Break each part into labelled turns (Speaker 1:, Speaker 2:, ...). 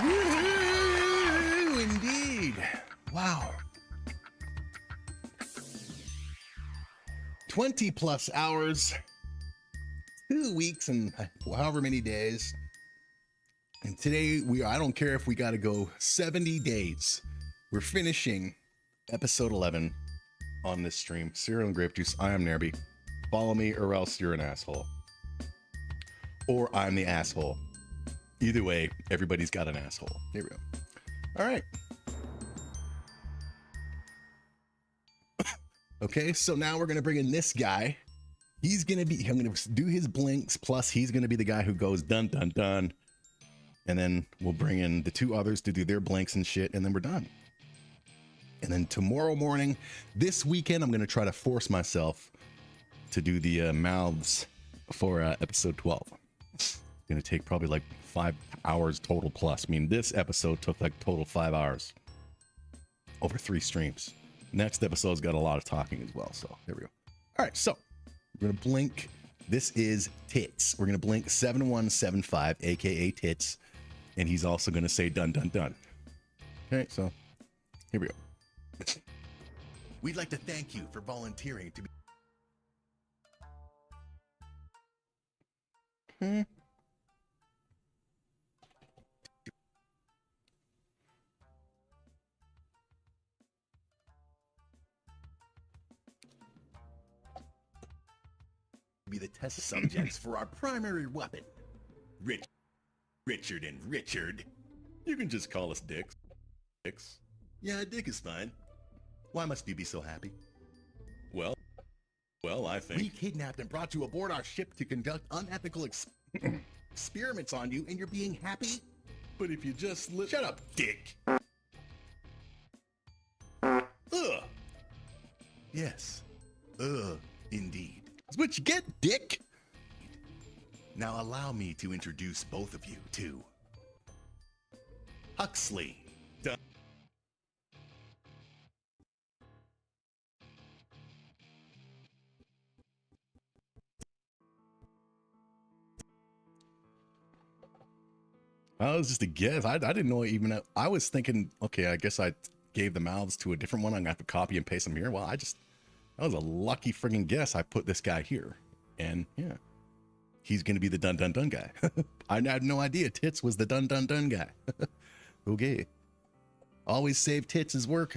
Speaker 1: Woo-hoo, indeed. Wow. 20 plus hours, 2 weeks, and however many days. And today I don't care if we got to go 70 days. We're finishing episode 11 on this stream. Cereal and Grape Juice. I am NAIRBY. Follow me or else you're an asshole. Or I'm the asshole. Either way, everybody's got an asshole. Here we go. All right. Okay, so now we're going to bring in this guy. I'm going to do his blinks, plus he's going to be the guy who goes dun, dun, dun. And then we'll bring in the two others to do their blinks and shit, and then we're done. And then tomorrow morning, this weekend, I'm going to try to force myself to do the mouths for episode 12. It's going to take probably like 5 hours total plus. I mean, this episode took like total 5 hours over 3 streams. Next episode's got a lot of talking as well. So there we go. All right. So we're going to blink. This is Tits. We're going to blink 7175, AKA Tits. And he's also going to say dun, dun, dun. Okay. So here we go. We'd like to thank you for volunteering to be. Be the test subjects for our primary weapon. Richard and Richard. You can just call us Dicks. Dicks? Yeah, Dick is fine. Why must you be so happy? Well, I think we kidnapped and brought you aboard our ship to conduct unethical experiments on you, and you're being happy? But if you just shut up, Dick. Ugh. Yes. Indeed. That's what you get, Dick. Now allow me to introduce both of you to Huxley. That was just a guess. I didn't know even. I was thinking, okay, I guess I gave the mouths to a different one. I'm gonna have to copy and paste them here. Well, that was a lucky friggin' guess. I put this guy here, and yeah, he's gonna be the dun dun dun guy. I had no idea Tits was the dun dun dun guy. Okay, always save Tits' work.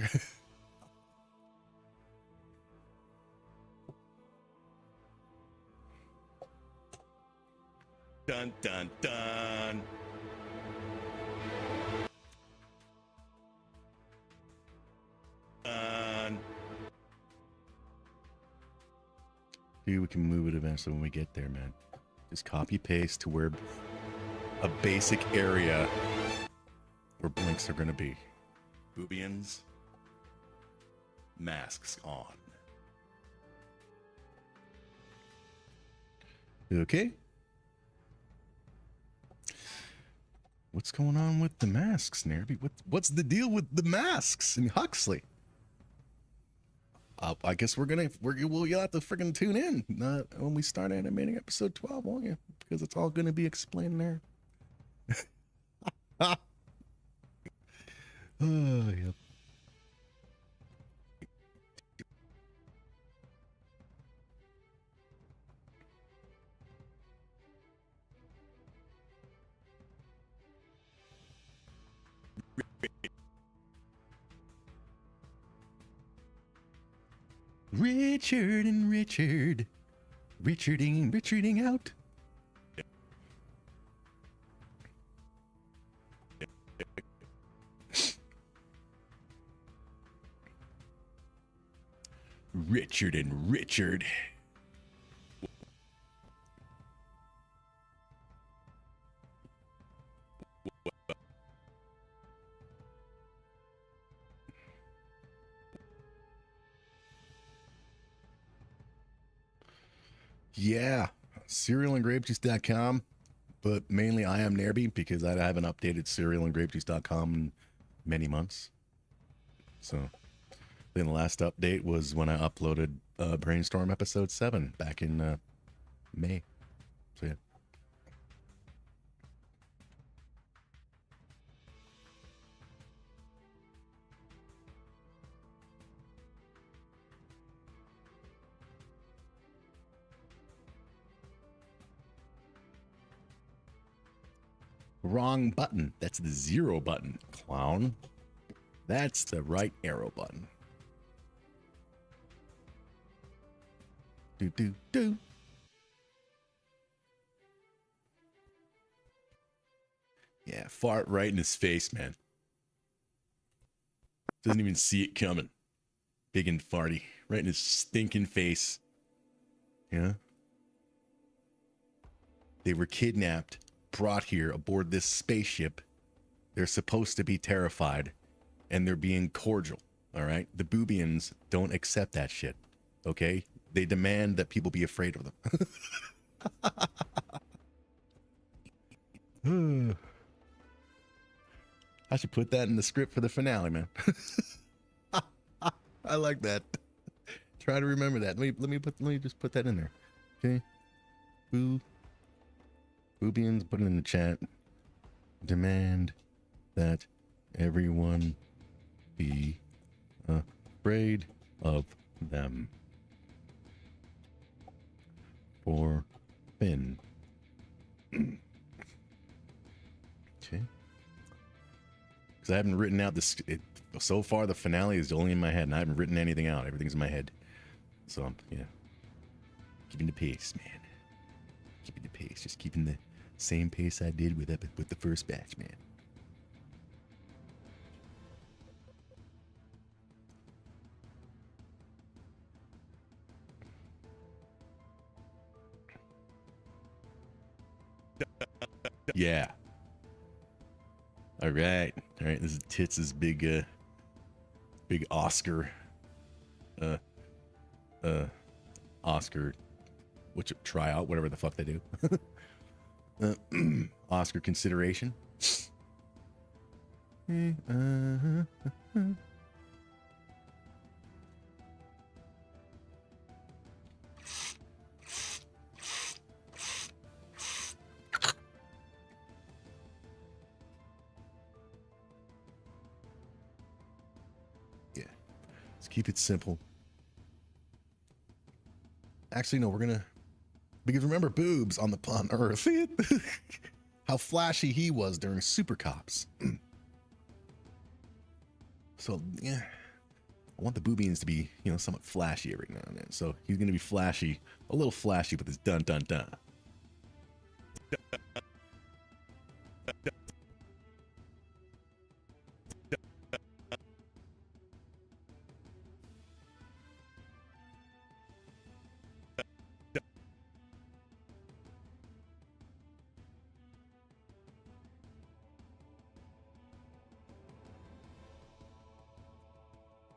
Speaker 1: Dun dun dun. Dude, we can move it eventually when we get there, man. Just copy paste to where a basic area where blinks are gonna be. Boobians, masks on. Okay. What's going on with the masks, NAIRBY? What's the deal with the masks and Huxley? I guess you'll have to friggin' tune in when we start animating episode 12, won't you? Because it's all going to be explained there. Oh, yep. Richard and Richard. Richarding out. Richard and Richard. Yeah, cerealandgrapejuice.com, but mainly I am NAIRBY because I haven't updated cerealandgrapejuice.com in many months. So then the last update was when I uploaded Brainstorm episode 7 back in May. So yeah. Wrong button. That's the 0 button, clown. That's the right arrow button. Do. Yeah, fart right in his face, man. Doesn't even see it coming. Big and farty. Right in his stinking face. Yeah. They were kidnapped, brought here aboard this spaceship. They're supposed to be terrified, and they're being cordial. All right? The Boobians don't accept that shit. Okay? They demand that people be afraid of them. I should put that in the script for the finale, man. I like that. Try to remember that. Let me just put that in there. Okay. Boobians, put it in the chat. Demand that everyone be afraid of them. For Finn. Okay. Because I haven't written out this. So far, the finale is only in my head, and I haven't written anything out. Everything's in my head. So, yeah. Keeping the pace, man. Keeping the pace. Just keeping the same pace I did with the first batch, man. Yeah. All right. This is Tits' big Oscar. Oscar, which tryout, whatever the fuck they do. Oscar consideration. Yeah, let's keep it simple. Actually, no, we're gonna, because remember Boobs on Earth. How flashy he was during Super Cops. So yeah, I want the Boobians to be, somewhat flashy every now and then. So he's gonna be flashy, a little flashy with his dun dun dun.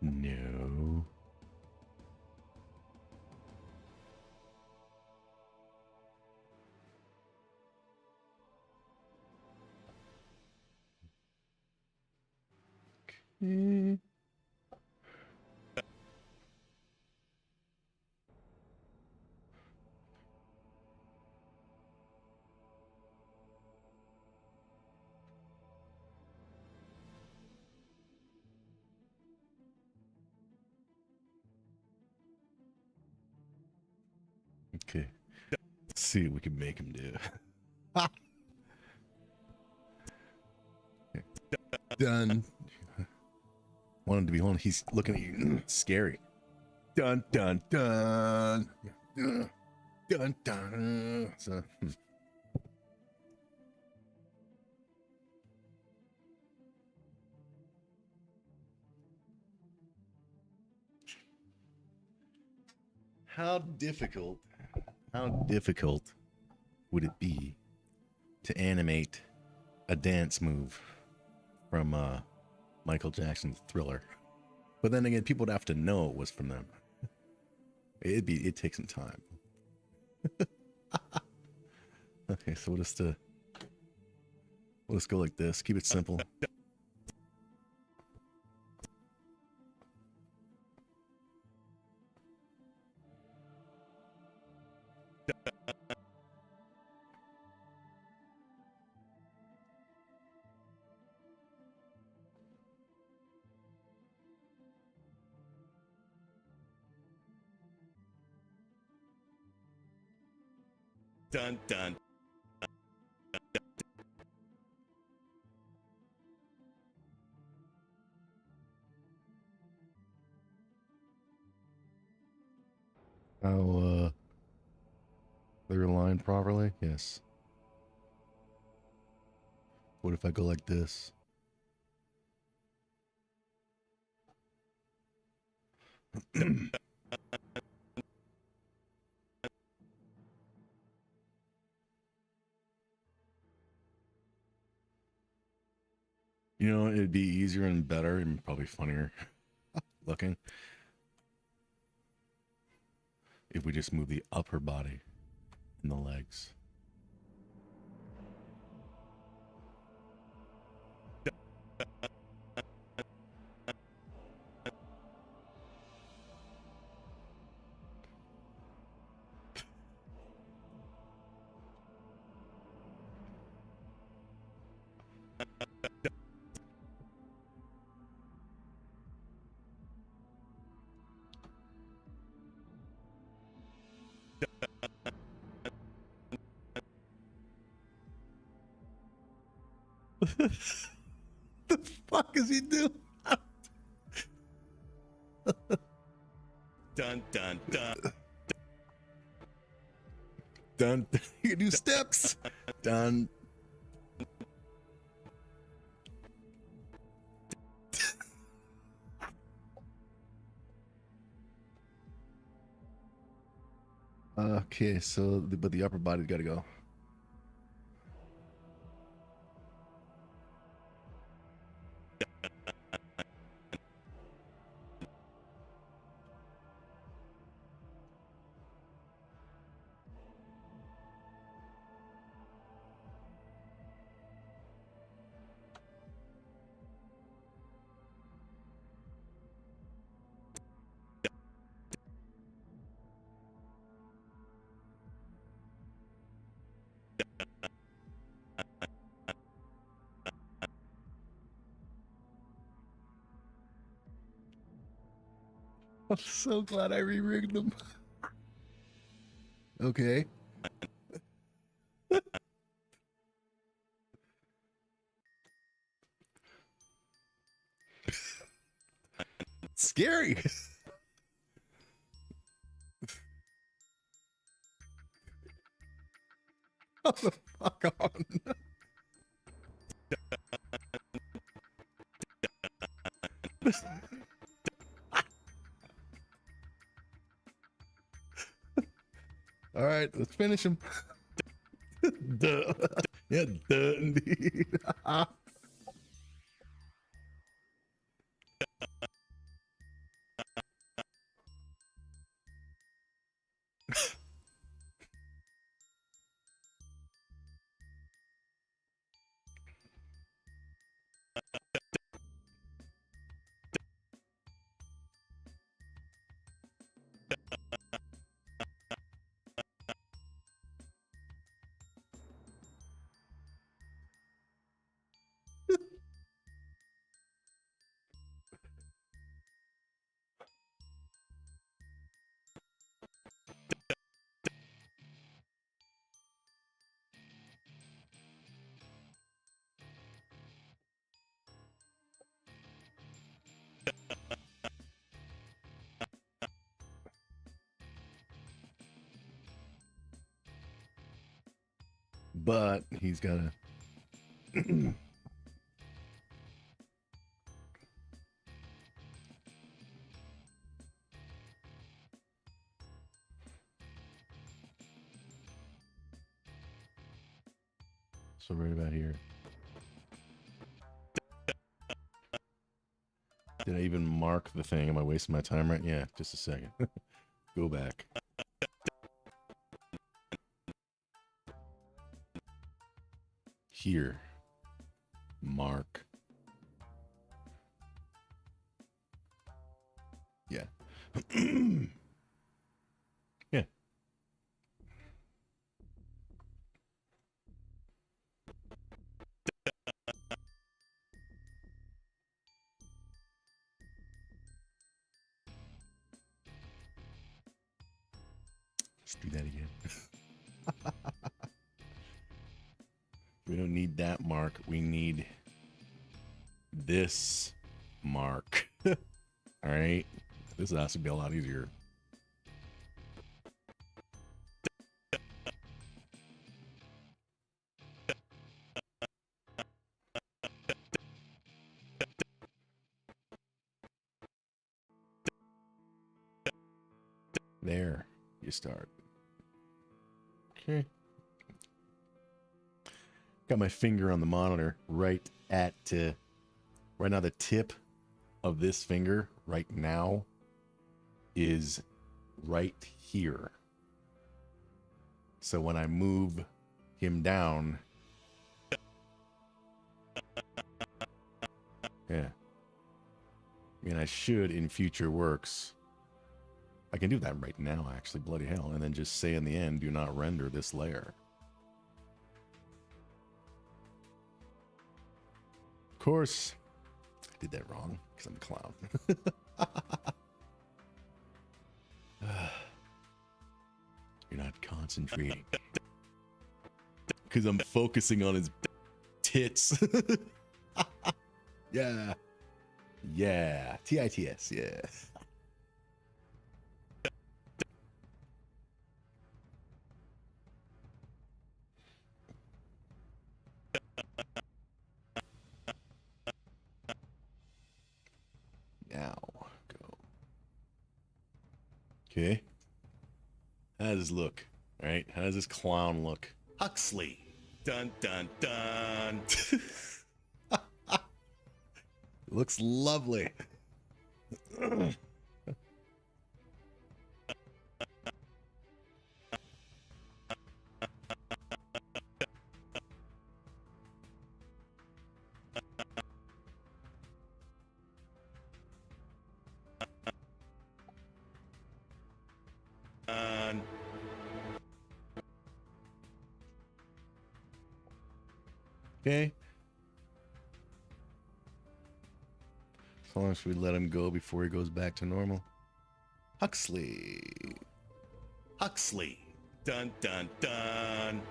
Speaker 1: No. Okay. Okay. Let's see what we can make him do. Done. Want him to be holding. He's looking at you. Scary. Dun dun dun. Dun dun. So. How difficult would it be to animate a dance move from Michael Jackson's Thriller? But then again, people would have to know it was from them. It'd take some time. Okay, so we'll just go like this. Keep it simple. Dun dun. How clear a line properly? Yes. What if I go like this? You know, it'd be easier and better and probably funnier looking if we just move the upper body and the legs. The fuck is he doing? Dun dun dun. Dun. You can do steps. Dun. Okay, so but the upper body's got to go. I'm so glad I re-rigged them. Okay. Scary. Oh, the fuck on. All right, let's finish him. Duh. Yeah, duh, indeed. But he's got to. So right about here. Did I even mark the thing? Am I wasting my time right? Yeah, just a second. Go back. Here. Mark. Yeah. Yeah. Let's do that again. We don't need that mark. We need this mark. All right. This has to be a lot easier. There you start. Okay. Got my finger on the monitor right at right now. The tip of this finger right now is right here. So when I move him down, yeah. I mean, I should in future works. I can do that right now, actually, bloody hell, and then just say in the end, do not render this layer. Of course, I did that wrong because I'm a clown. You're not concentrating. Because I'm focusing on his tits. Yeah. Yeah. T-I-T-S, yeah. Now, go. Okay. How does this look? All right. How does this clown look? Huxley. Dun, dun, dun. Looks lovely. Okay. As long as we let him go before he goes back to normal. Huxley. Huxley. Dun, dun, dun.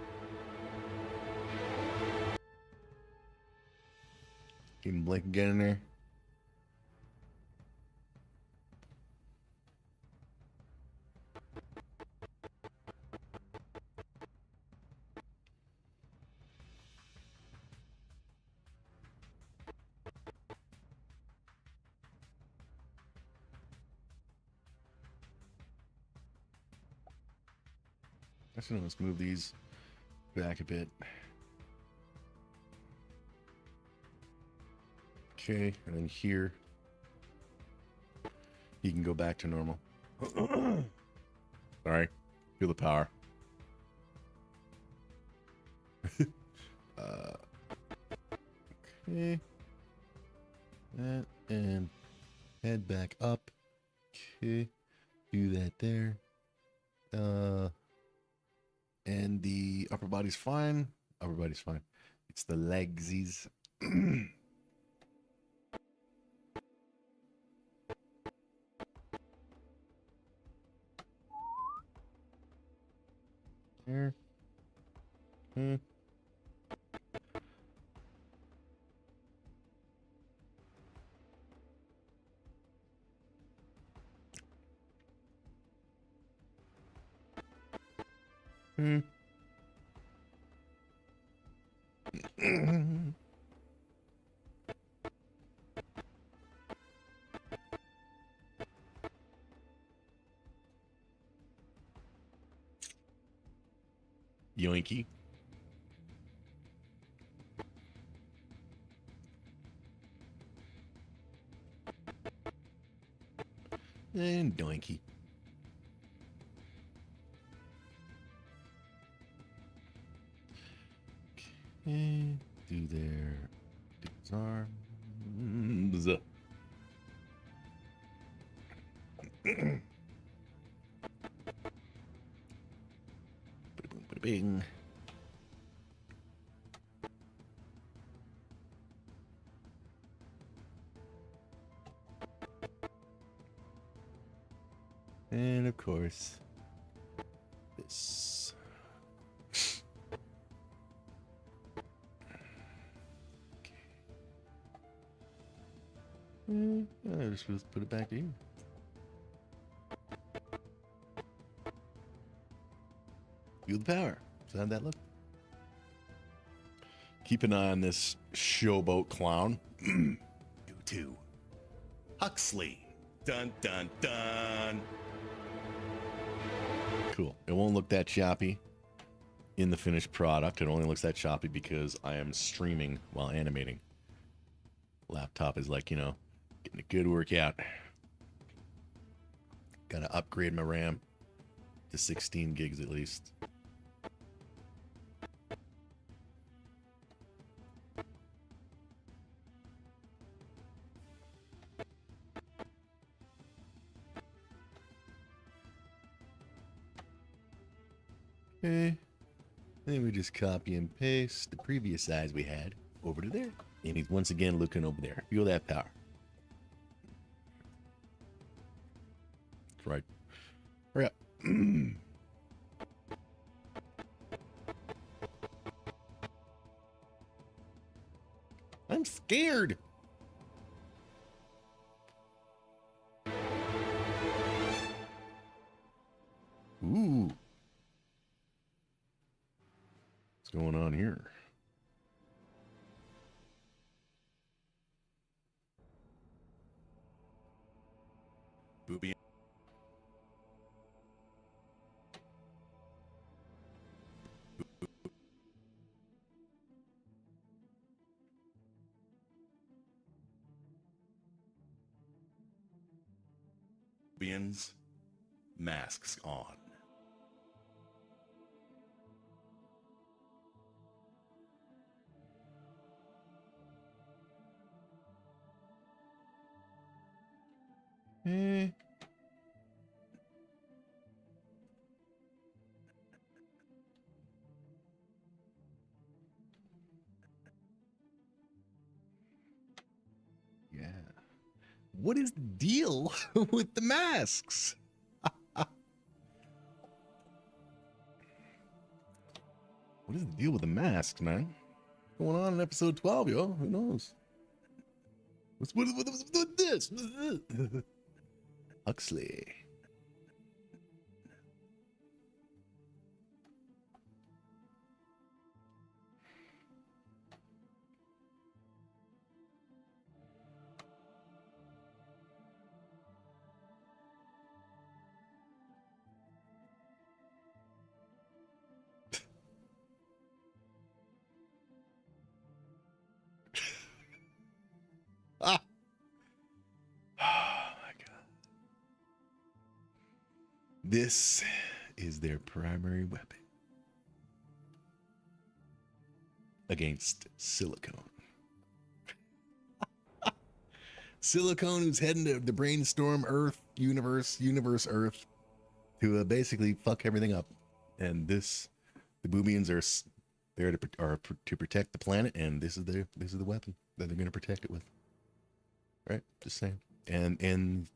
Speaker 1: Keep him blink again in there. Actually, let's move these back a bit. Okay, and then here, he can go back to normal. Sorry, feel the power. Okay, that and head back up. Okay, do that there. And the upper body's fine. Upper body's fine. It's the legsies. There. Yoinky. And doinky. Okay, do their arms. Bing. And of course, this. I'm supposed to put it back to you. Feel the power. So how'd that look? Keep an eye on this showboat clown. You too. Huxley. Dun, dun, dun. Cool. It won't look that choppy in the finished product. It only looks that choppy because I am streaming while animating. Laptop is like, you know, getting a good workout. Gotta upgrade my RAM to 16 gigs at least. Okay. Then we just copy and paste the previous size we had over to there. And he's once again looking over there. Feel that power. That's right. Hurry up. I'm scared. Ooh. What's going on here? Booby. Boobians. Masks on. Eh. Yeah. What is the deal with the masks? What is the deal with the masks, man? What's going on in episode 12, yo? Who knows? What's with this? Huxley. Ah. Oh my god. This is their primary weapon against silicone. Silicone, who's heading to the brainstorm Earth universe Earth to basically fuck everything up. And this, the Boobians are there to protect the planet, and this is the weapon that they're going to protect it with. Right? Just saying. And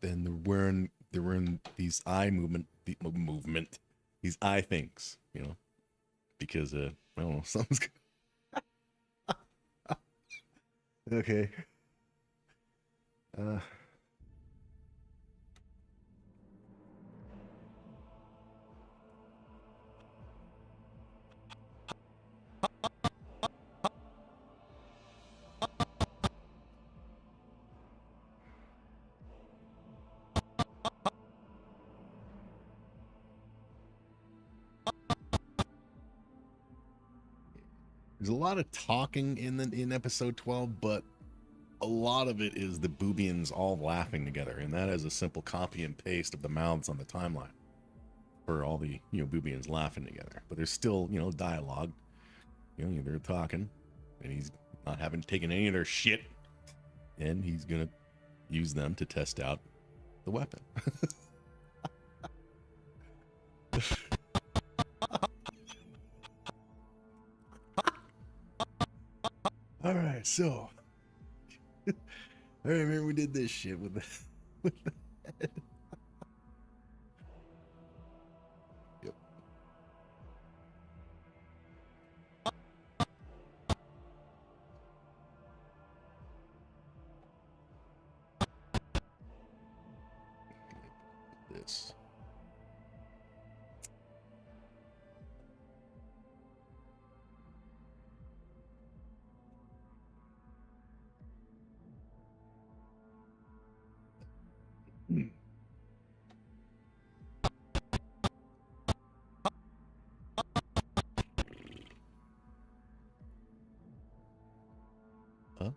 Speaker 1: then they're wearing these eye these eye things, you know, because I don't know, something's okay. There's a lot of talking in episode 12, but a lot of it is the Boobians all laughing together, and that is a simple copy and paste of the mouths on the timeline for all the, you know, Boobians laughing together. But there's still, you know, dialogue. You know, they're talking, and he's not having taken any of their shit, and he's gonna use them to test out the weapon. All right, so I remember we did this shit with the head. Yep. this. Up.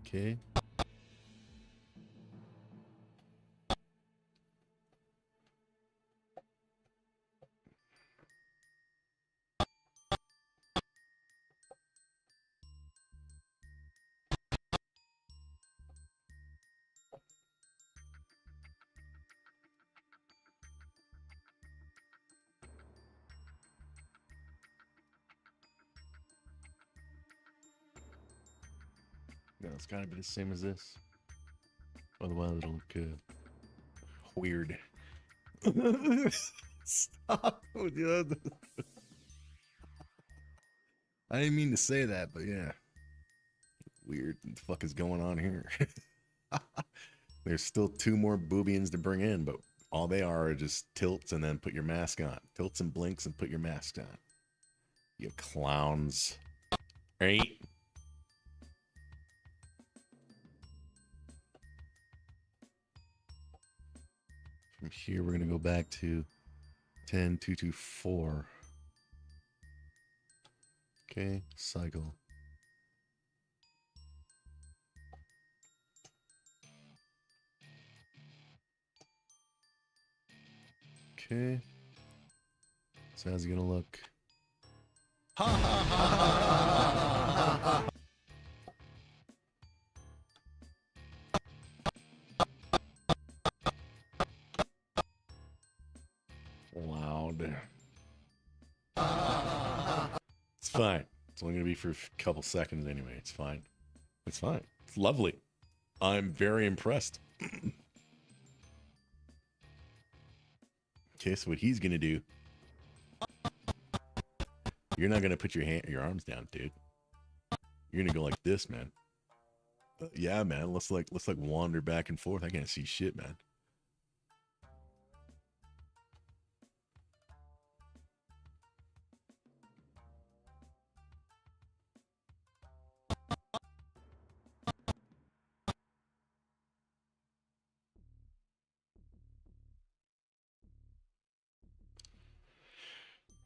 Speaker 1: Okay. No, it's gotta be the same as this. Otherwise, it'll look weird. Stop. Dude. I didn't mean to say that, but yeah. Weird. What the fuck is going on here? There's still 2 more boobians to bring in, but all they are just tilts and then put your mask on. Tilts and blinks and put your mask on. You clowns. Right? From here, we're going to go back to 10-2-2-4. Okay, cycle. Okay. So how's it going to look? Ha ha ha ha ha ha! Loud. It's fine. It's only going to be for a couple seconds anyway. It's fine. It's fine. It's lovely. I'm very impressed. Okay, so what he's going to do... You're not going to put your arms down, dude. You're going to go like this, man. Yeah, man. Let's like wander back and forth. I can't see shit, man.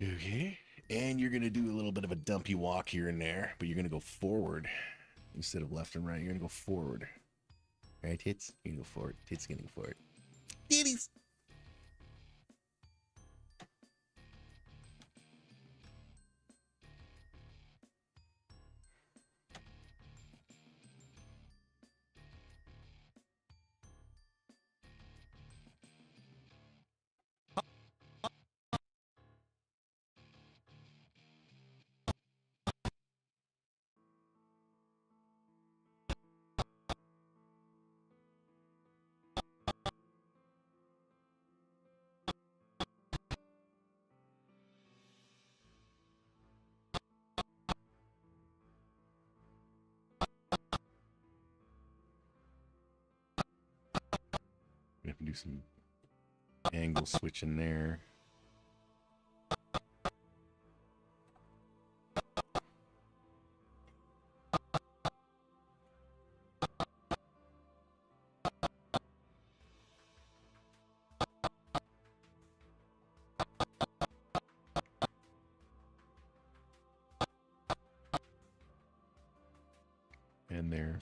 Speaker 1: Okay. And you're going to do a little bit of a dumpy walk here and there, but you're going to go forward instead of left and right. You're going to go forward. Right, tits? You're going to go forward. Tits going to go forward. Titties! We have to do some angle switching there. And there.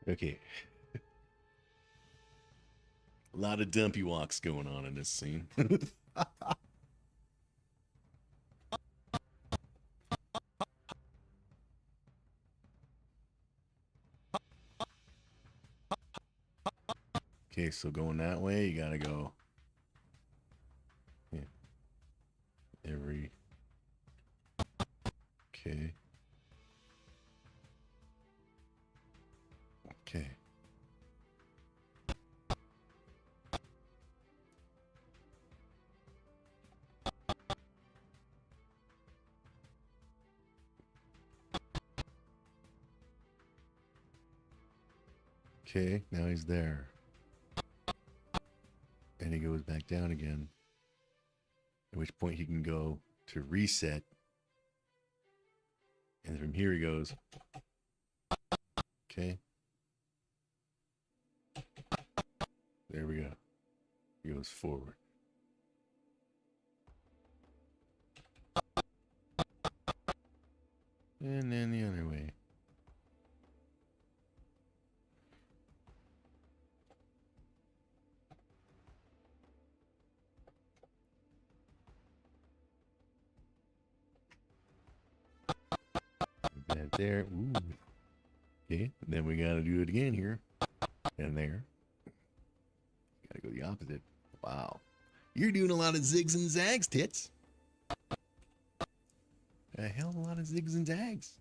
Speaker 1: Okay. A lot of dumpy walks going on in this scene. Okay, so going that way, you gotta go. Yeah. Every. Okay. Okay. Okay, now he's there. And he goes back down again. At which point he can go to reset. And from here he goes. Okay. There we go. He goes forward. And then the other way. That there. Ooh. Okay, then we gotta do it again here. And there. Gotta go the opposite. Wow. You're doing a lot of zigs and zags, tits. A hell of a lot of zigs and zags.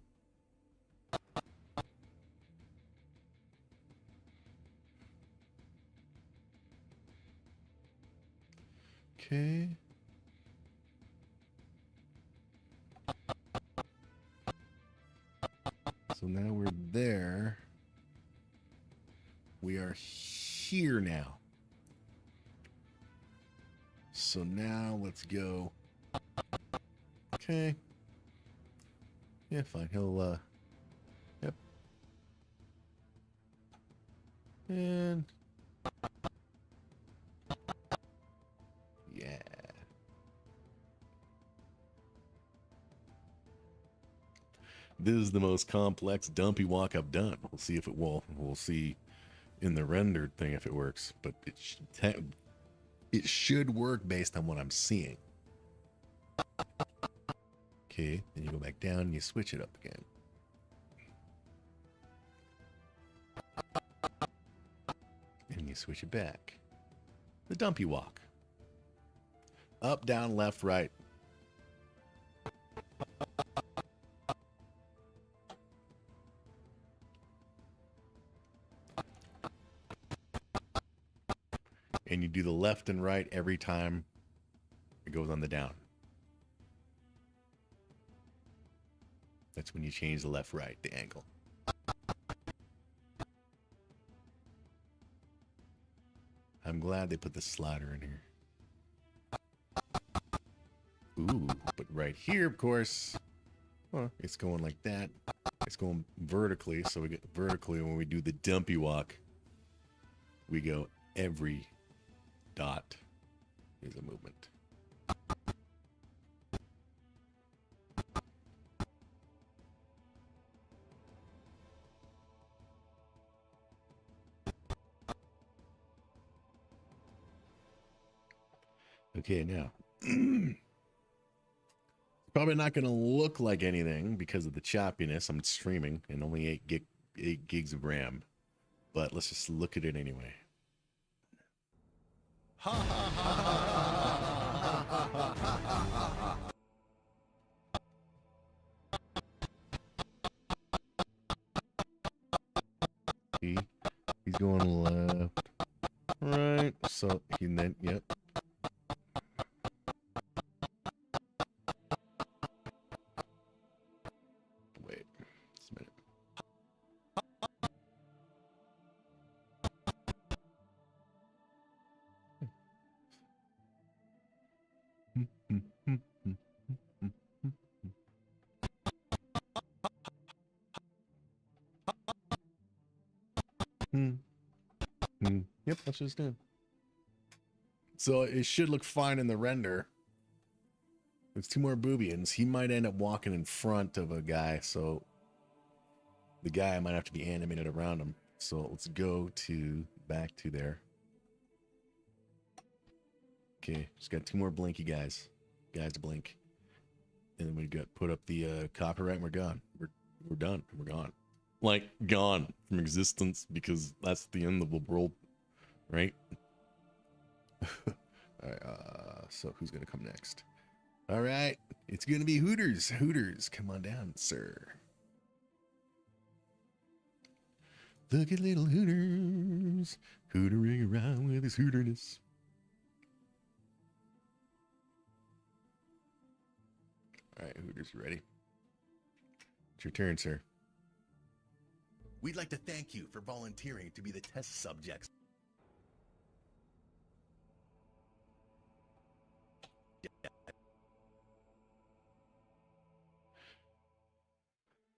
Speaker 1: Okay. So now we're there. We are here now. So now let's go. Okay. Yeah, fine. He'll, yep. And. Yeah. This is the most complex dumpy walk I've done. We'll see if it will. We'll see in the rendered thing if it works. But it should work based on what I'm seeing. Okay, then you go back down and you switch it up again. And you switch it back. The dumpy walk. Up, down, left, right. And you do the left and right every time it goes on the down. That's when you change the left, right, the angle. I'm glad they put the slider in here. Ooh, but right here, of course, well, it's going like that. It's going vertically, so we get vertically when we do the dumpy walk. We go every dot is a movement. Okay, now probably not going to look like anything because of the choppiness. I'm streaming and only 8 gigs of RAM, but let's just look at it anyway. See, he's going left, right. So he then, yep. Wait, just a minute. Yep, that's what it's doing. So it should look fine in the render. There's 2 more boobians. He might end up walking in front of a guy, so the guy might have to be animated around him. So let's go to back to there. Okay, just got 2 more blinky guys. Guys to blink. And then we got put up the copyright and we're gone. We're done. We're gone. Like gone from existence because that's the end of the world, right? All right, so who's gonna come next? All right, it's gonna be Hooters. Hooters, come on down, sir. Look at little Hooters, hootering around with his hooterness. All right, Hooters, you ready? It's your turn, sir.
Speaker 2: We'd like to thank you for volunteering to be the test subjects.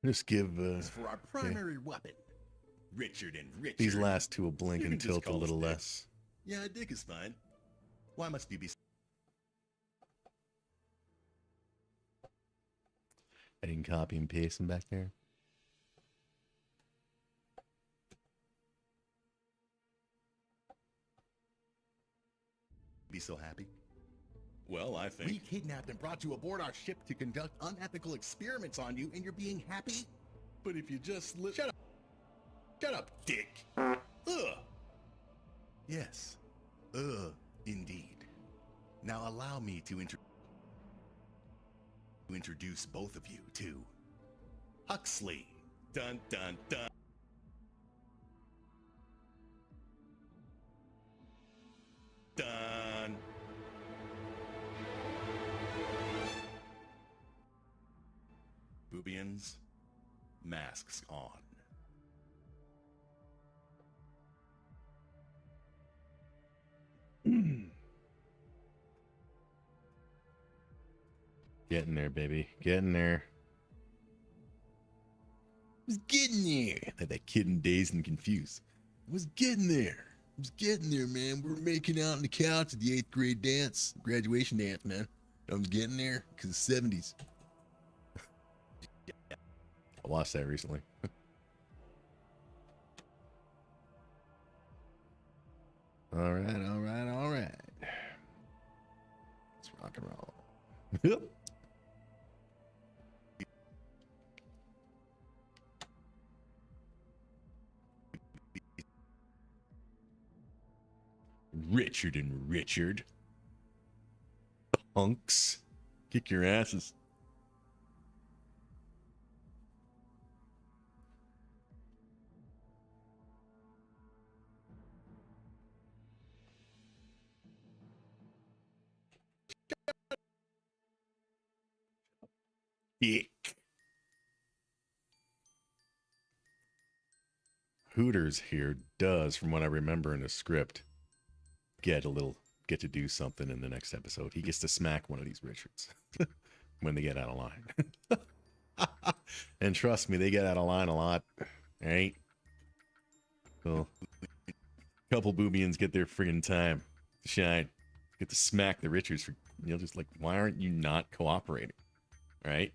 Speaker 1: Just give
Speaker 2: For our primary weapon, Richard and Richard.
Speaker 1: these last 2 will blink
Speaker 2: You
Speaker 1: and
Speaker 2: can just
Speaker 1: tilt a
Speaker 2: call
Speaker 1: little
Speaker 2: us Dick.
Speaker 1: less.
Speaker 2: Yeah, Dick is fine. Why must you
Speaker 1: I didn't copy and paste them back there.
Speaker 2: be so happy?
Speaker 3: Well, I think.
Speaker 2: We kidnapped and brought you aboard our ship to conduct unethical experiments on you, and you're being happy?
Speaker 3: But if you just
Speaker 2: Shut up. Shut up, Dick. Ugh. Yes. Indeed. Now allow me to introduce both of you to Huxley.
Speaker 3: Dun dun dun. Dun.
Speaker 2: Boobians, masks on.
Speaker 1: Getting there, baby. Getting there.
Speaker 2: Was getting there.
Speaker 1: Like that kid in Dazed and Confused.
Speaker 2: Was getting there. Was getting there, man. We were making out on the couch at the 8th grade dance, graduation dance, man. I was getting there because the 70s.
Speaker 1: I watched that recently. All right, all right, all right. Let's rock and roll. Richard and Richard. Hunks. Kick your asses. Dick. Hooters here does, from what I remember in the script, get to do something in the next episode. He gets to smack one of these Richards when they get out of line. And trust me, they get out of line a lot. Right? So, a couple boobians get their friggin' time to shine. Get to smack the Richards for, just like, why aren't you not cooperating? Right?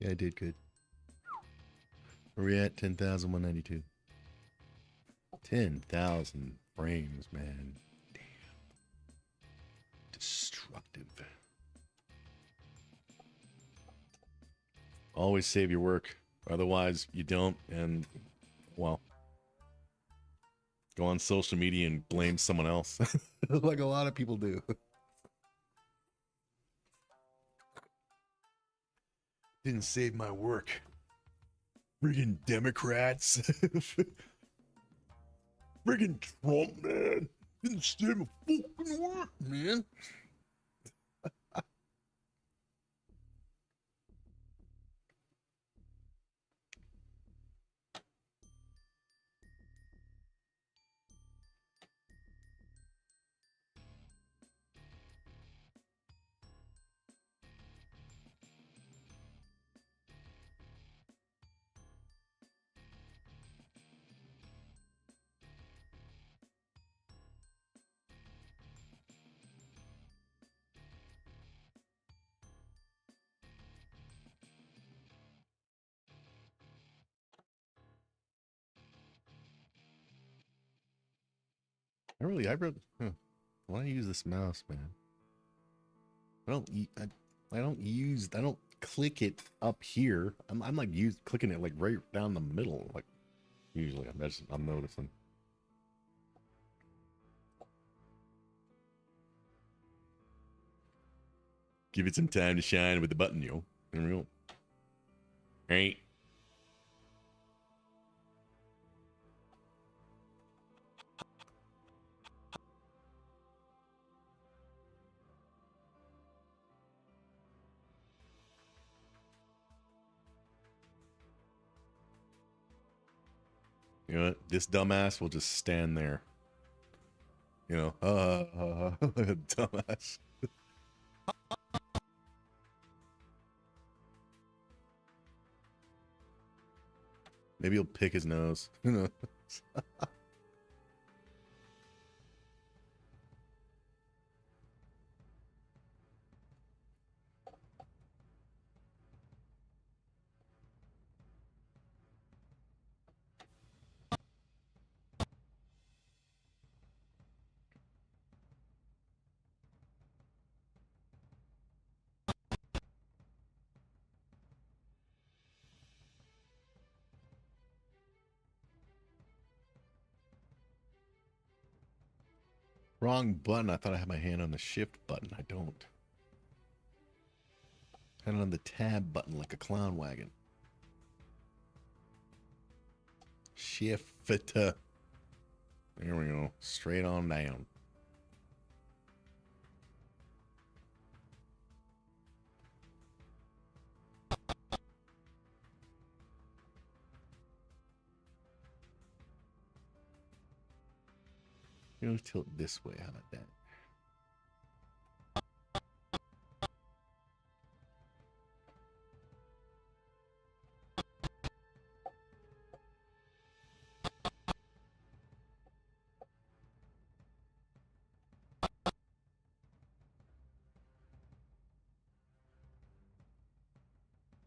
Speaker 1: Yeah, I did good. Where we at? 10,192. 10,000 frames, man. Damn. Disruptive. Always save your work. Otherwise, you don't. And, well, go on social media and blame someone else. Like a lot of people do. Didn't save my work. Friggin' Democrats. Friggin' Trump, man. Didn't save my fucking work, man. I really, why use this mouse, man? I don't click it up here. I'm like clicking it like right down the middle, like usually. I'm noticing. Give it some time to shine with the button, yo. There we go. Right. You know what? This dumbass will just stand there. You know, dumbass. Maybe he'll pick his nose. Who knows? Wrong button. I thought I had my hand on the shift button. I don't. Hand on the tab button like a clown wagon. Shift. There we go. Straight on down. You know, tilt this way. How about that?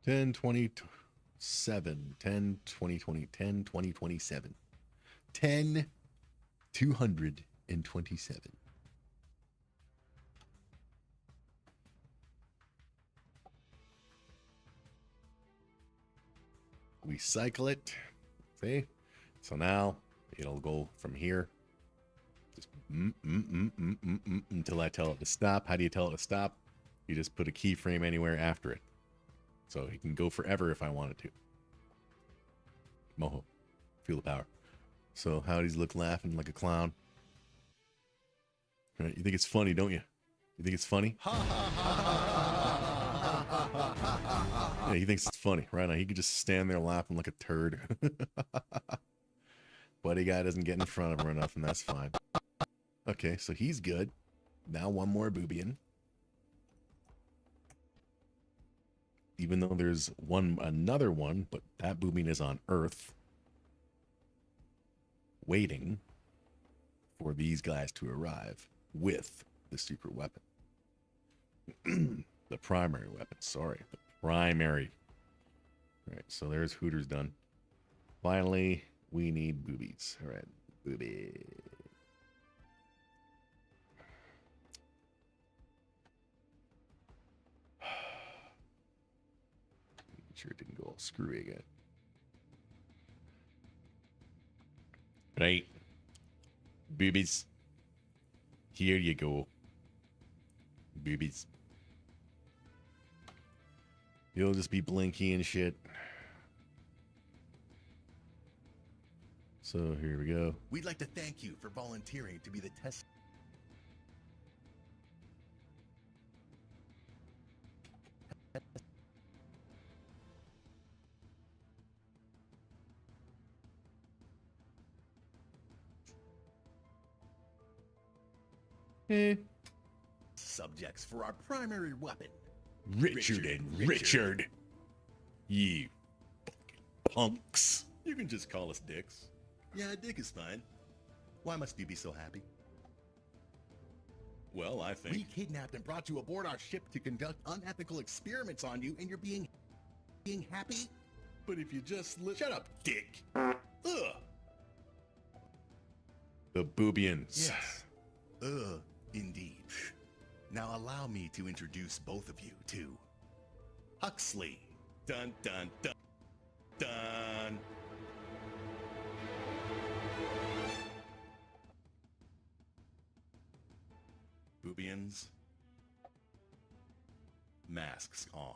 Speaker 1: Ten 2027. 10 2020. 10 2027. 10 227. We cycle it. See? So now it'll go from here. Just until I tell it to stop. How do you tell it to stop? You just put a keyframe anywhere after it. So it can go forever if I wanted to. Moho. Feel the power. So Howdy's look laughing like a clown. Right? You think it's funny, don't you? You think it's funny? Yeah, he thinks it's funny, right? Now he could just stand there laughing like a turd. Buddy guy doesn't get in front of her enough, and that's fine. Okay, so he's good. Now one more boobian. Even though there's another one, but that boobian is on Earth, waiting for these guys to arrive with the super weapon. The primary weapon, sorry. The primary. All right, so there's Hooters done. Finally, we need boobies. All right, booby. sure it didn't go all screwy again. Right. Boobies. Here you go. Boobies. You'll just be blinky and shit. So here we go.
Speaker 3: We'd like to thank you for volunteering to be the test. Subjects for our primary weapon.
Speaker 1: Richard and Richard. You fucking punks.
Speaker 3: You can just call us dicks. Yeah, dick is fine. Why must you be so happy? Well, I think... We kidnapped and brought you aboard our ship to conduct unethical experiments on you, and you're being happy? But if you just Shut up, dick! Ugh!
Speaker 1: The Boobians.
Speaker 3: Yes. Ugh, indeed. Now allow me to introduce both of you to... Huxley. Dun dun dun. Dun. Boobians. Masks on.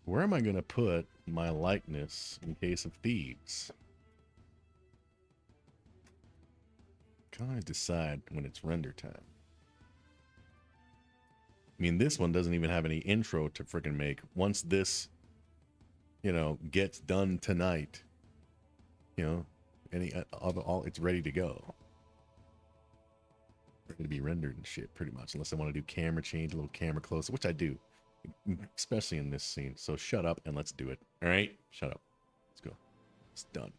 Speaker 1: Where am I going to put my likeness in case of thieves? Can I decide when it's render time? I mean, this one doesn't even have any intro to freaking make. Once this, you know, gets done tonight, you know, all it's ready to go. Ready to be rendered and shit, pretty much. Unless I want to do camera change, a little camera close, which I do. Especially in this scene. So shut up and let's do it. All right? Shut up. Let's go. It's done.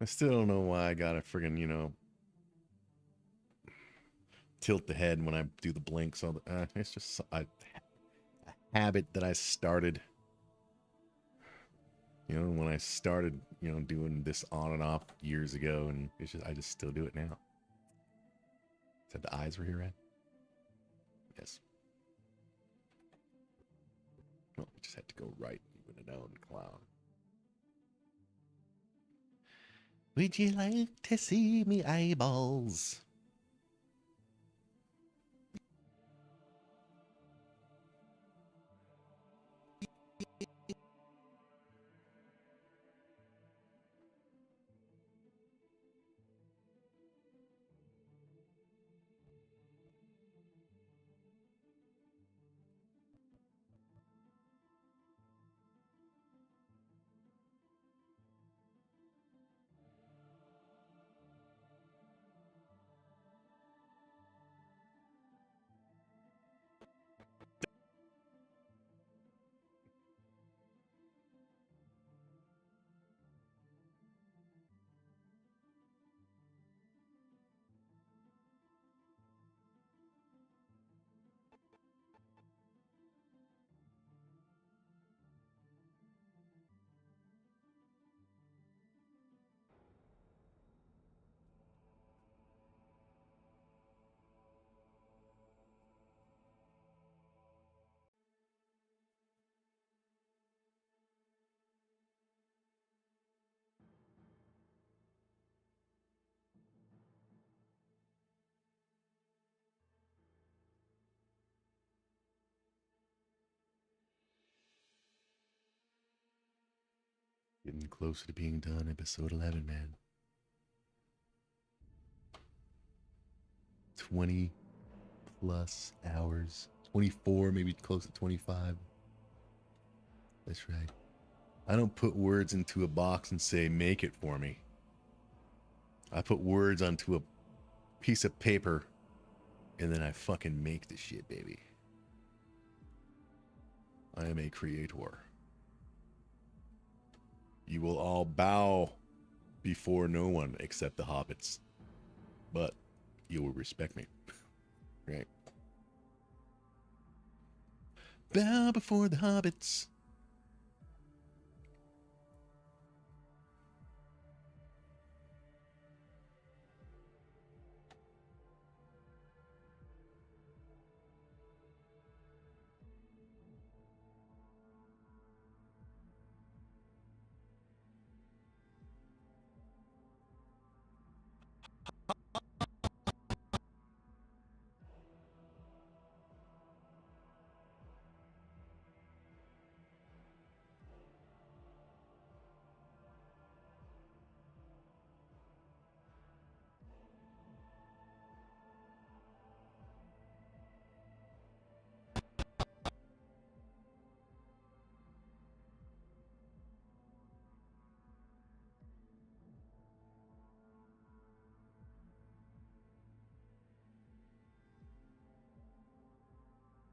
Speaker 1: I still don't know why I gotta friggin', you know, tilt the head when I do the blinks. It's just a habit that I started, you know, when I started, you know, doing this on and off years ago, and it's just I just still do it now. Said the eyes were here, Ed? Yes. Well, we just had to go right. You would have known, clown. Would you like to see me eyeballs? Getting closer to being done, episode 11, man. 20 plus hours. 24, maybe close to 25. That's right. I don't put words into a box and say, make it for me. I put words onto a piece of paper and then I fucking make the shit, baby. I am a creator. You will all bow before no one except the hobbits. But you will respect me. Right? Bow before the hobbits.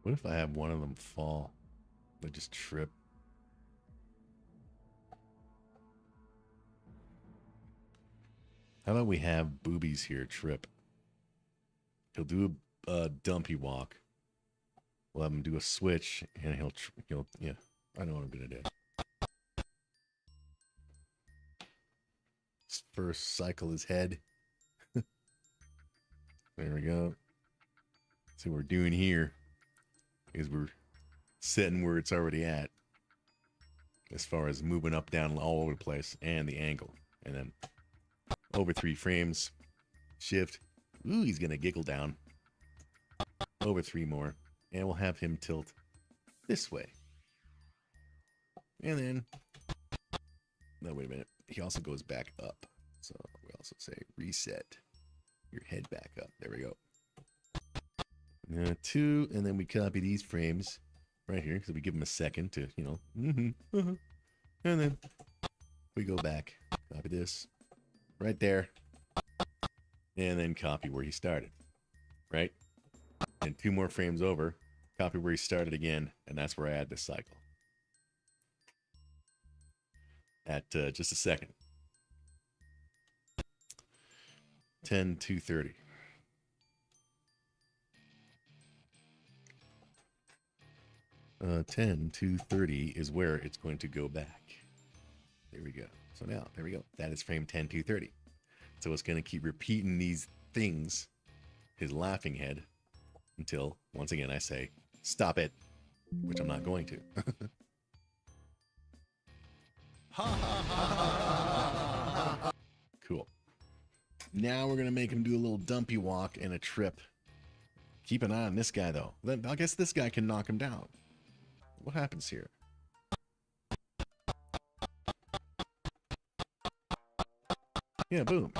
Speaker 1: What if I have one of them fall? They just trip. How about we have Boobies here trip? He'll do a dumpy walk. We'll have him do a switch, and he'll yeah. I know what I'm gonna do. First cycle his head. There we go. So what we're doing here is we're setting where it's already at, as far as moving up, down, all over the place, and the angle, and then over 3 frames, shift. Ooh, he's gonna giggle down. Over 3 more, and we'll have him tilt this way. And then, no, wait a minute. He also goes back up. So we also say reset your head back up. There we go. 2, and then we copy these frames right here because we give him a second to, you know, and then we go back, copy this right there, and then copy where he started, right? And 2 more frames over, copy where he started again, and that's where I add this cycle. At just a second. 10:2:30. Uh, 10:2:30 is where it's going to go back. There we go. So now, there we go. That is frame 10:2:30. So it's going to keep repeating these things, his laughing head, until, once again, I say, stop it, which I'm not going to. Cool. Now we're going to make him do a little dumpy walk and a trip. Keep an eye on this guy, though. Then I guess this guy can knock him down. What happens here? Yeah, boom.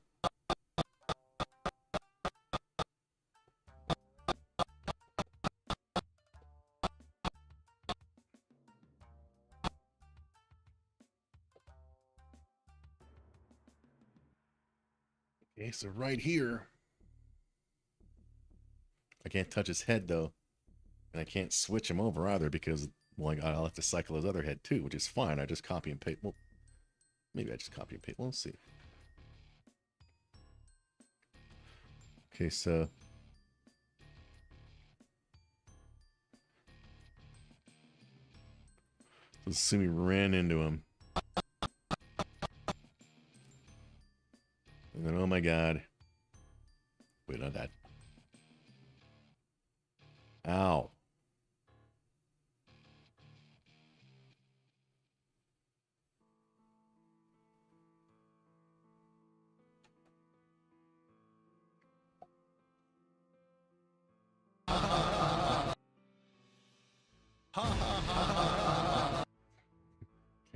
Speaker 1: Okay, so right here, I can't touch his head though, and I can't switch him over either because, well, I'll have to cycle his other head too, which is fine. I just copy and paste. Well, maybe I just copy and paste. We'll see. Okay, so let's assume we ran into him. And then, oh my God. Wait, not that. Ow.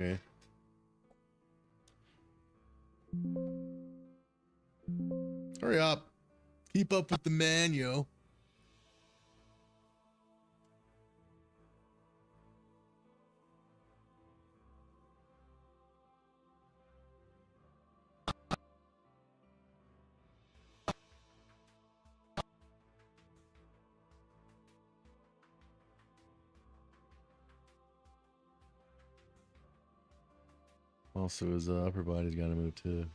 Speaker 1: Okay.
Speaker 2: Hurry up. Keep up with the man, yo.
Speaker 1: Also, his upper body's got to move too.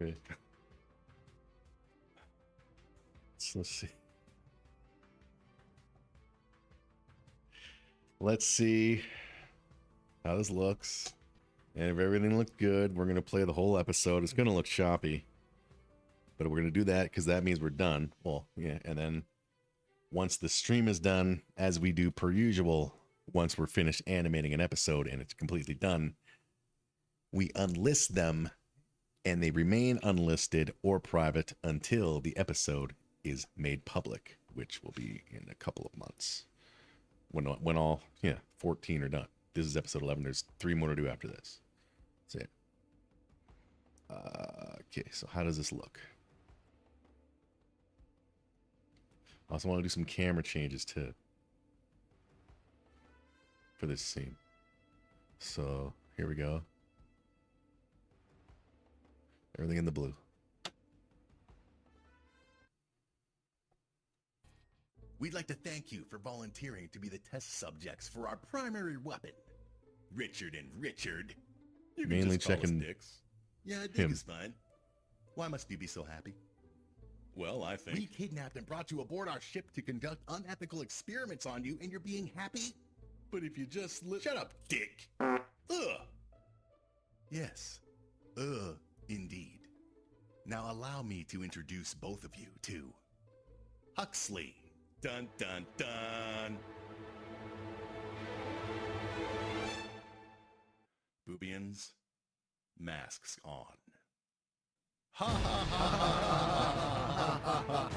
Speaker 1: Okay. So let's see. Let's see how this looks. And if everything looks good, we're going to play the whole episode. It's going to look choppy. But we're going to do that because that means we're done. Well, yeah. And then once the stream is done, as we do per usual, once we're finished animating an episode and it's completely done, we unlist them and they remain unlisted or private until the episode is made public, which will be in a couple of months. When all 14 are done. This is episode 11. There's 3 more to do after this. That's it. Okay, so how does this look? I also want to do some camera changes too for this scene. So here we go. Everything in the blue.
Speaker 3: We'd like to thank you for volunteering to be the test subjects for our primary weapon. Richard and Richard. You can
Speaker 1: Mainly
Speaker 3: just call us
Speaker 1: checking
Speaker 3: Dicks. Yeah, Dick
Speaker 1: him.
Speaker 3: is fine. Why must you be so happy? Well, I think... We kidnapped and brought you aboard our ship to conduct unethical experiments on you, and you're being happy? But if you just Shut up, Dick! Ugh! Yes. Indeed. Now allow me to introduce both of you to... Huxley. Dun dun dun! Boobians, masks on. Ha ha ha ha ha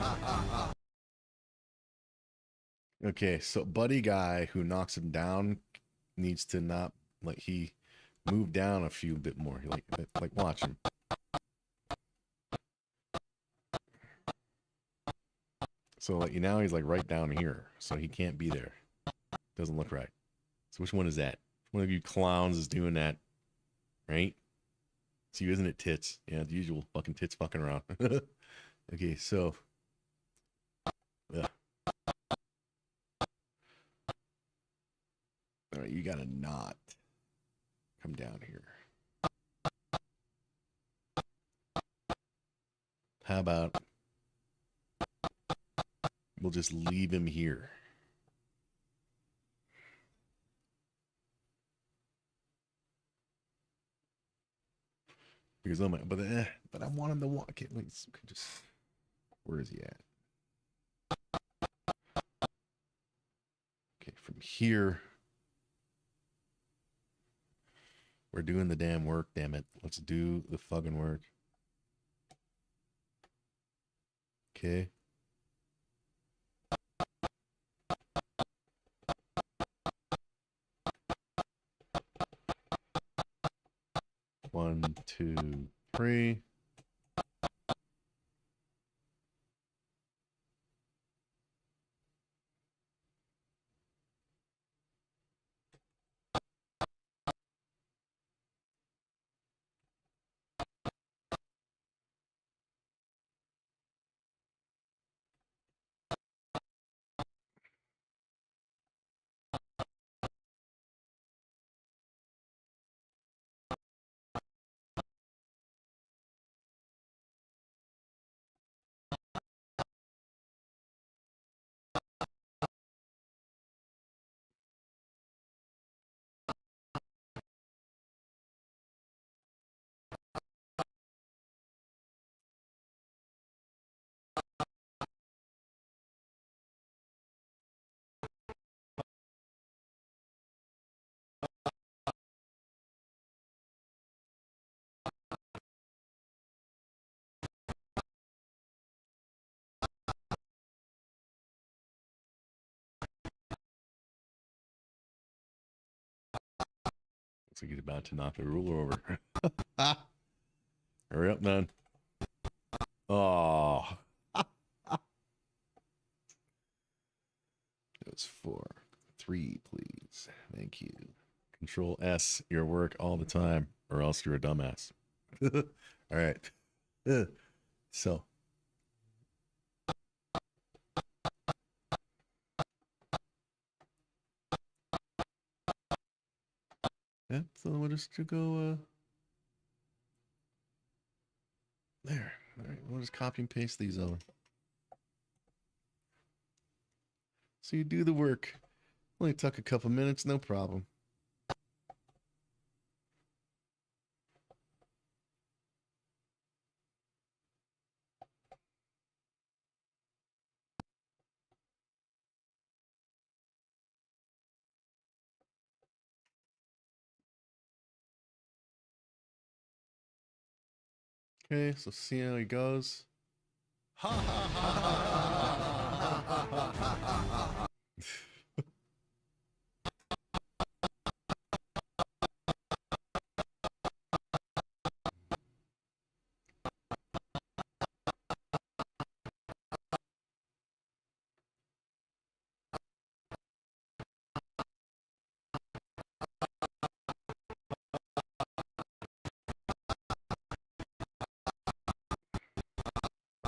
Speaker 3: ha.
Speaker 1: Okay, so buddy guy who knocks him down needs to not he move down a few bit more. Like watch him. So now he's right down here, so he can't be there. Doesn't look right. So which one is that? One of you clowns is doing that, right? It's you, isn't it, tits? Yeah, the usual fucking tits fucking around. Okay, so all right, you gotta not come down here. How about we'll just leave him here? Because but I want him to walk. Okay, let's just. Where is he at? Okay, from here. We're doing the damn work, damn it. Let's do the fucking work. Okay. 1, 2, 3. Looks like he's about to knock the ruler over. Hurry up, man. Oh. That's 4. 3, please. Thank you. Control S, your work all the time, or else you're a dumbass. All right. So. Yeah, so we'll just go there. All right, we'll just copy and paste these over. So you do the work. Only took a couple minutes, no problem. Okay, so see how he goes.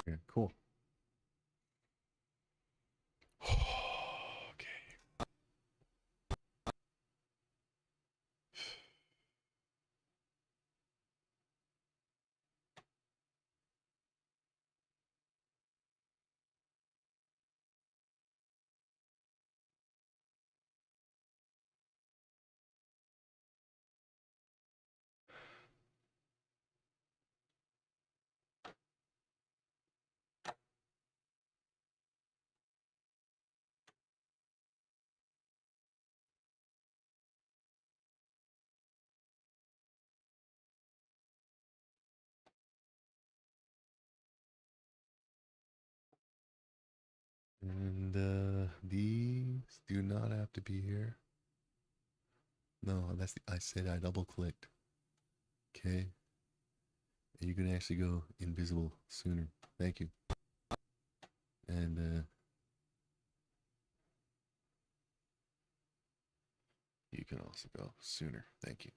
Speaker 1: Okay, cool. Okay. And these do not have to be here. No, that's the, I said I double clicked. Okay. And you can actually go invisible sooner. Thank you. And you can also go sooner. Thank you.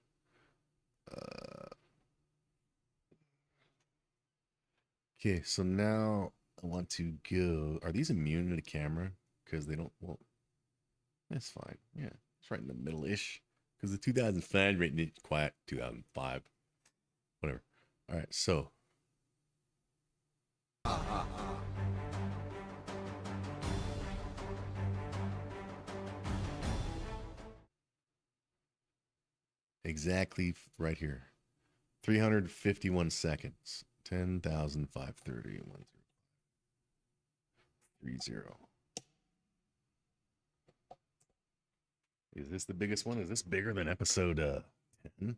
Speaker 1: Okay, so now I want to go. Are these immune to the camera? Because they don't. Well, that's fine. Yeah, it's right in the middle-ish. Because the 2005 rated quiet 2005. Whatever. All right, so. Exactly right here. 351 seconds. 10,530. 30. Is this the biggest one? Is this bigger than episode 10?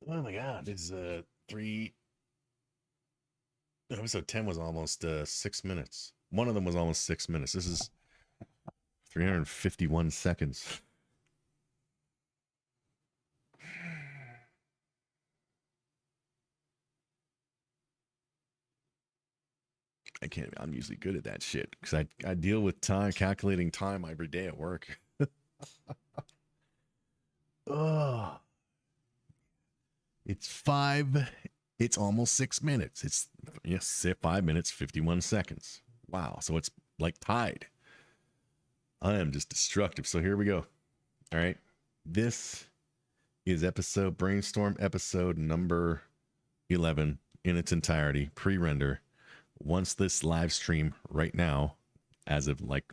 Speaker 1: Oh my god, this is 3. Episode 10 was almost 6 minutes. One of them was almost 6 minutes. This is 351 seconds. I can't. I'm usually good at that shit because I deal with time, calculating time every day at work. Oh, it's almost 6 minutes. It's, yes, 5 minutes, 51 seconds. Wow. So it's like tied. I am just destructive. So here we go. All right. This is Brainstorm episode number 11 in its entirety, pre-render. Once this live stream right now, as of like,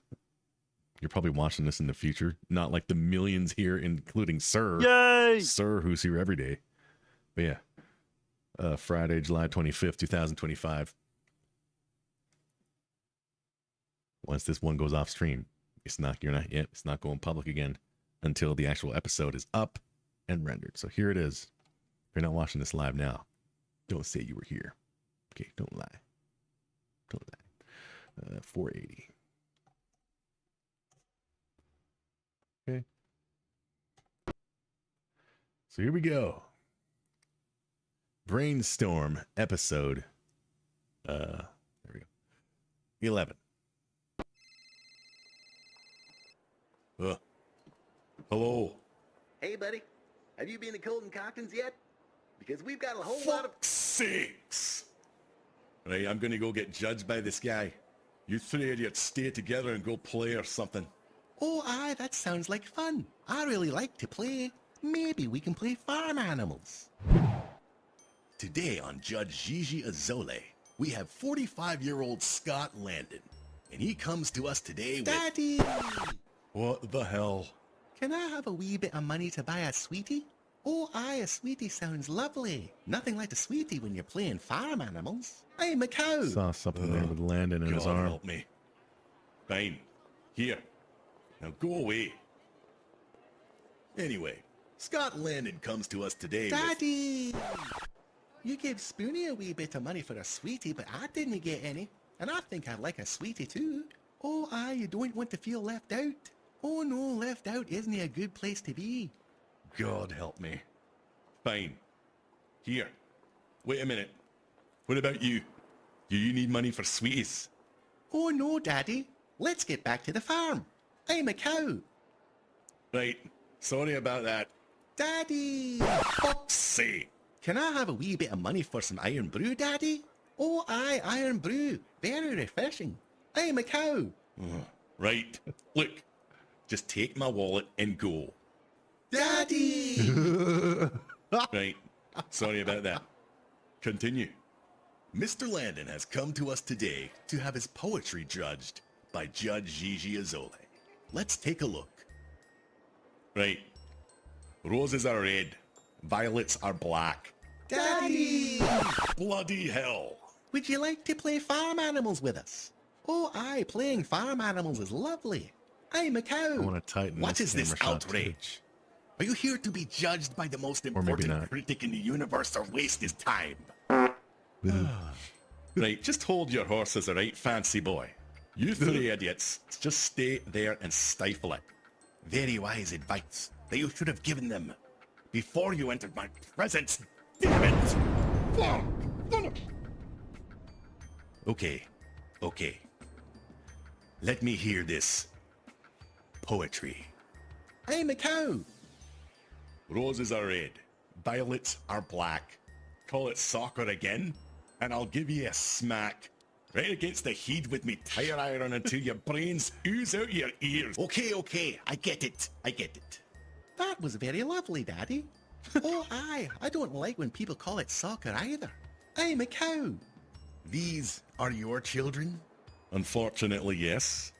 Speaker 1: you're probably watching this in the future, not like the millions here, including Sir.
Speaker 4: Yay!
Speaker 1: Sir, who's here every day. But yeah, Friday, July 25th, 2025. Once this one goes off stream, it's not going public again until the actual episode is up and rendered. So here it is. If you're not watching this live now, don't say you were here. Okay, don't lie. Don't lie. 480. Okay. So here we go. Brainstorm episode. There we go. 11.
Speaker 3: Hello.
Speaker 2: Hey, buddy. Have you been to Colton Cockton's yet? Because we've got a whole lot of...
Speaker 3: Sakes. Right, I'm gonna go get judged by this guy. You three idiots stay together and go play or something.
Speaker 2: Oh, aye, that sounds like fun. I really like to play. Maybe we can play farm animals.
Speaker 3: Today on Judge Gigi Azole, we have 45-year-old Scott Landon. And he comes to us today with...
Speaker 2: Daddy!
Speaker 3: What the hell?
Speaker 2: Can I have a wee bit of money to buy a sweetie? Oh, aye, a sweetie sounds lovely. Nothing like a sweetie when you're playing farm animals. I'm a cow.
Speaker 1: Saw something there with Landon in his
Speaker 3: God
Speaker 1: arm.
Speaker 3: help me. Fine. Here. Now go away. Anyway, Scott Landon comes to us today with...
Speaker 2: Daddy! You gave Spoonie a wee bit of money for a sweetie, but I didn't get any. And I think I'd like a sweetie too. Oh, aye, you don't want to feel left out. Oh no, left out isn't a good place to be.
Speaker 3: God help me. Fine. Here. Wait a minute. What about you? Do you need money for sweeties?
Speaker 2: Oh no, Daddy. Let's get back to the farm. I'm a cow.
Speaker 3: Right. Sorry about that.
Speaker 2: Daddy!
Speaker 3: Fuck's sake.
Speaker 2: Can I have a wee bit of money for some iron brew, Daddy? Oh, aye, iron brew. Very refreshing. I'm a cow.
Speaker 3: Right. Look. Just take my wallet and go.
Speaker 2: Daddy!
Speaker 3: Right. Sorry about that. Continue. Mr. Landon has come to us today to have his poetry judged by Judge Gigi Azole. Let's take a look. Right. Roses are red. Violets are black.
Speaker 2: Daddy!
Speaker 3: Bloody hell.
Speaker 2: Would you like to play farm animals with us? Oh, aye, playing farm animals is lovely. I'm a cow.
Speaker 1: I want to tighten
Speaker 3: What
Speaker 1: this
Speaker 3: is this
Speaker 1: camera shot, too.
Speaker 3: outrage? Are you here to be judged by the most
Speaker 1: maybe
Speaker 3: important
Speaker 1: not.
Speaker 3: critic in the universe or waste his time? Right, just hold your horses, alright, fancy boy. You three idiots, just stay there and stifle it. Very wise advice that you should have given them before you entered my presence. Damn it! Okay, okay. Let me hear this poetry.
Speaker 2: I'm a cow.
Speaker 3: Roses are red, violets are black. Call it soccer again, and I'll give you a smack. Right against the head with me tire iron until your brains ooze out your ears. Okay, I get it.
Speaker 2: That was very lovely, Daddy. Oh, aye, I don't like when people call it soccer either. I'm a cow.
Speaker 3: These are your children? Unfortunately, yes.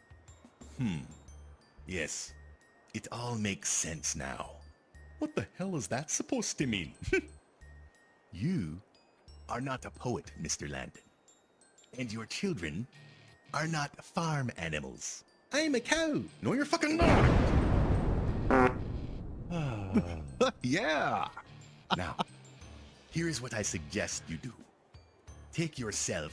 Speaker 3: Yes. It all makes sense now. What the hell is that supposed to mean? You are not a poet, Mr. Landon. And your children are not farm animals.
Speaker 2: I'm a cow.
Speaker 3: No, you're fucking not!
Speaker 1: Yeah.
Speaker 3: Now, here's what I suggest you do. Take yourself,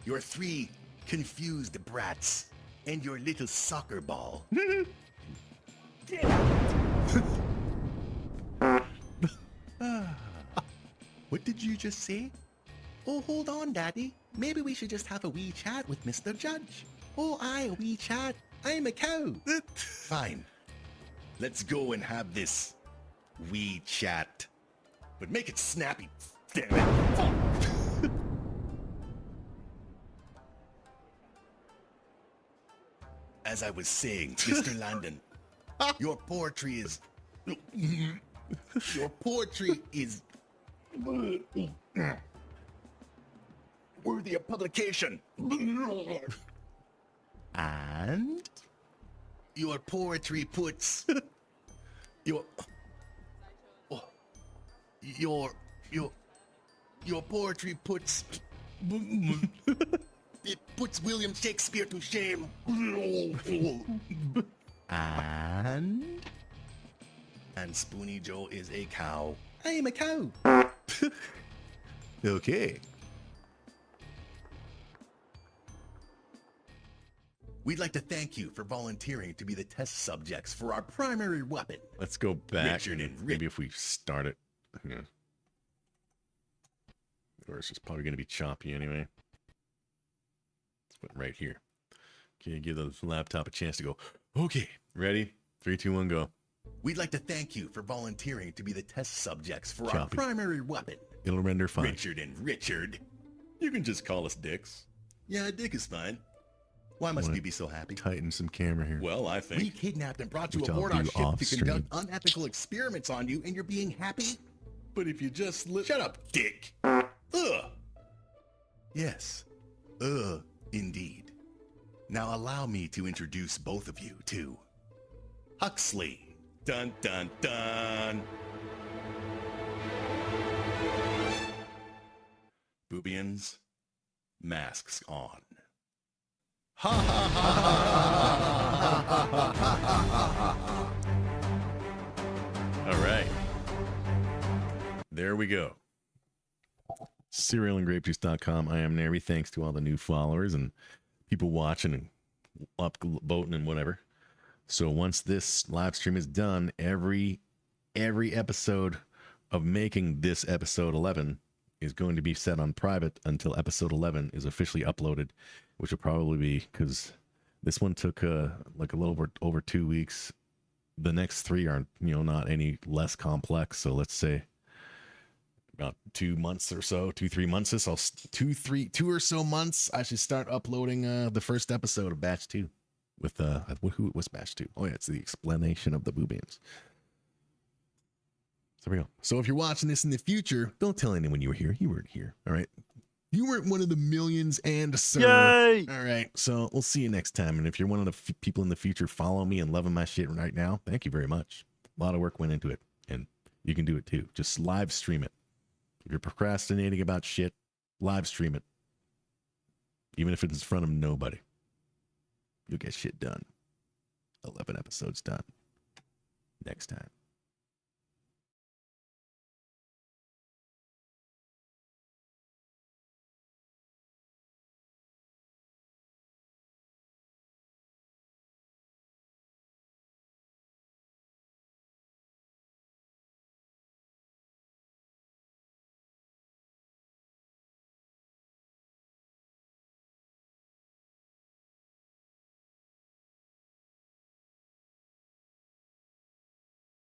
Speaker 3: your 3 confused brats, and your little soccer ball. What did you just say?
Speaker 2: Oh, hold on, Daddy. Maybe we should just have a wee chat with Mr. Judge. Oh, aye, a wee chat. I'm a cow.
Speaker 3: Fine. Let's go and have this wee chat. But make it snappy, damn it. As I was saying, Mr. Landon, your poetry is... Your poetry is... worthy of publication.
Speaker 1: And
Speaker 3: Your poetry puts... Your poetry puts... It puts William Shakespeare to shame. And Spoony Joe is a cow.
Speaker 2: I'm a cow.
Speaker 1: okay.
Speaker 3: We'd like to thank you for volunteering to be the test subjects for our primary weapon.
Speaker 1: Let's go back.
Speaker 3: Richard and
Speaker 1: Maybe if we start it. Yeah. Or it's just probably going to be choppy anyway. Let's put it right here. Okay, give the laptop a chance to go. Okay, ready? 3, 2, 1, go.
Speaker 3: We'd like to thank you for volunteering to be the test subjects for our
Speaker 1: Choppy.
Speaker 3: primary weapon.
Speaker 1: It'll render fine.
Speaker 3: Richard and Richard.
Speaker 1: You can just call us Dicks.
Speaker 3: Yeah, Dick is fine. Why must
Speaker 1: Wanna
Speaker 3: you be so happy?
Speaker 1: Tighten some camera here.
Speaker 3: Well, I think we kidnapped and brought you
Speaker 1: Which I'll
Speaker 3: aboard our
Speaker 1: do
Speaker 3: ship
Speaker 1: off
Speaker 3: to
Speaker 1: stream.
Speaker 3: conduct unethical experiments on you, and you're being happy? But if you just shut up, Dick. Ugh. Yes. Indeed. Now allow me to introduce both of you to Huxley. Dun dun dun. Boobians, masks on. Ha ha ha ha.
Speaker 1: All right. There we go. Cerealandgrapejuice.com. I am NAIRBY. Thanks to all the new followers and people watching and upvoting and whatever. So once this live stream is done, every episode of making this episode 11 is going to be set on private until episode 11 is officially uploaded, which will probably be, because this one took like a little over 2 weeks. The next 3 are, not any less complex. So let's say about 2 months or so, 2-3 months. This I'll 2 or so months. I should start uploading the first episode of Batch 2 with who was Batch 2? Oh yeah, it's the explanation of the boobians. So there we go. So if you're watching this in the future, don't tell anyone you were here. You weren't here. All right. You weren't one of the millions and sir.
Speaker 4: Yay!
Speaker 1: All right. So we'll see you next time. And if you're one of the people in the future following me and loving my shit right now, thank you very much. A lot of work went into it, and you can do it too. Just live stream it. If you're procrastinating about shit, live stream it. Even if it's in front of nobody, you'll get shit done. 11 episodes done. Next time.